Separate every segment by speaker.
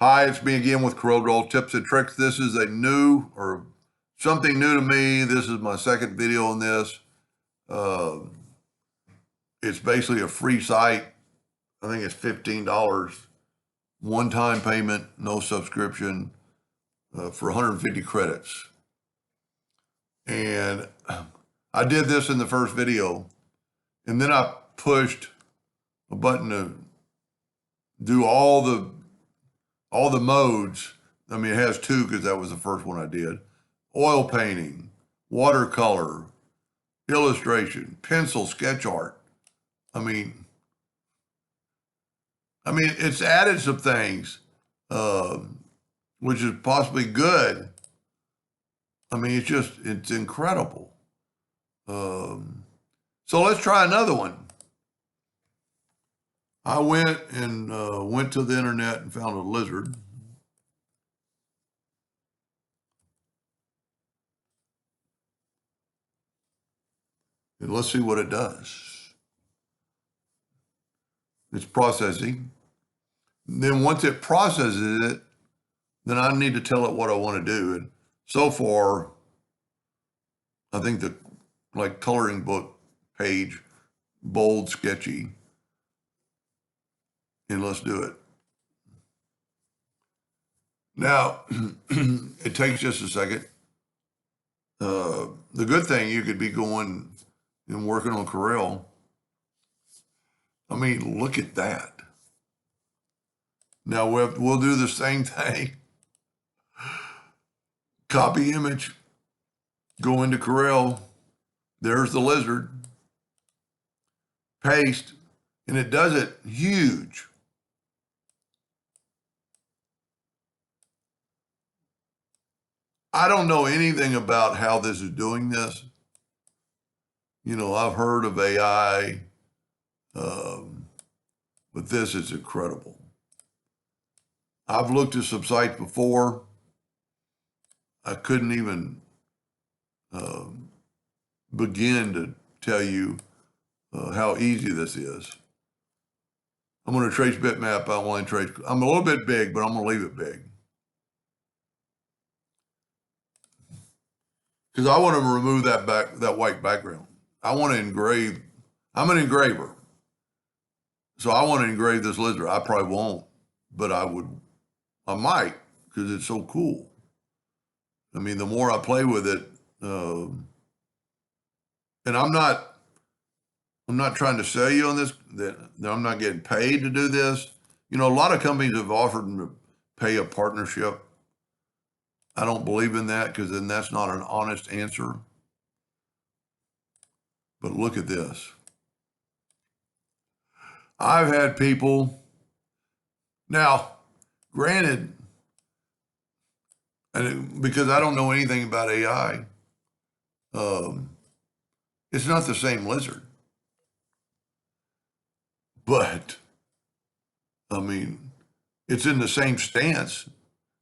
Speaker 1: Hi, it's me again with Corel Tips and Tricks. This is a new or something new to me. This is my second video on this. It's basically a free site. I think it's $15, one-time payment, no subscription, for 150 credits. And I did this in the first video, and then I pushed a button to do all the modes. I mean, it has two because that was the first one I did. Oil painting, watercolor, illustration, pencil, sketch art. I mean, it's added some things, which is possibly good. I mean, it's incredible. So let's try another one. I went to the internet and found a lizard. And let's see what it does. It's processing. And then once it processes it, then I need to tell it what I want to do. And so far, I think the coloring book page, bold, sketchy. And let's do it. Now, it takes just a second. The good thing, you could be going and working on Corel. I mean, look at that. Now we'll do the same thing. Copy image, go into Corel. There's the lizard. Paste, and it does it huge. I don't know anything about how this is doing this. You know, I've heard of AI, but this is incredible. I've looked at some sites before. I couldn't even begin to tell you how easy this is. I'm going to trace bitmap. I want to trace. I'm a little bit big, but I'm going to leave it big. Because I want to remove that white background. I want to engrave. I'm an engraver. So I want to engrave this lizard. I probably won't, but I might, because it's so cool. I mean, the more I play with it, and I'm not trying to sell you on this, that I'm not getting paid to do this. You know, a lot of companies have offered to pay a partnership. I don't believe in that, because then that's not an honest answer. But look at this. I've had people, now, granted, and because I don't know anything about AI, it's not the same lizard. But, I mean, it's in the same stance.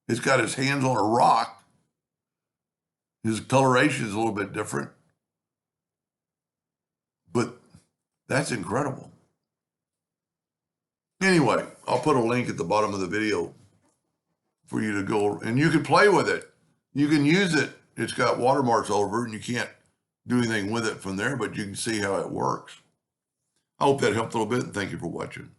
Speaker 1: It's got his hands on a rock. His coloration is a little bit different. But that's incredible. Anyway, I'll put a link at the bottom of the video for you to go, and you can play with it. You can use it. It's got watermarks over it, and you can't do anything with it from there, but you can see how it works. I hope that helped a little bit, and thank you for watching.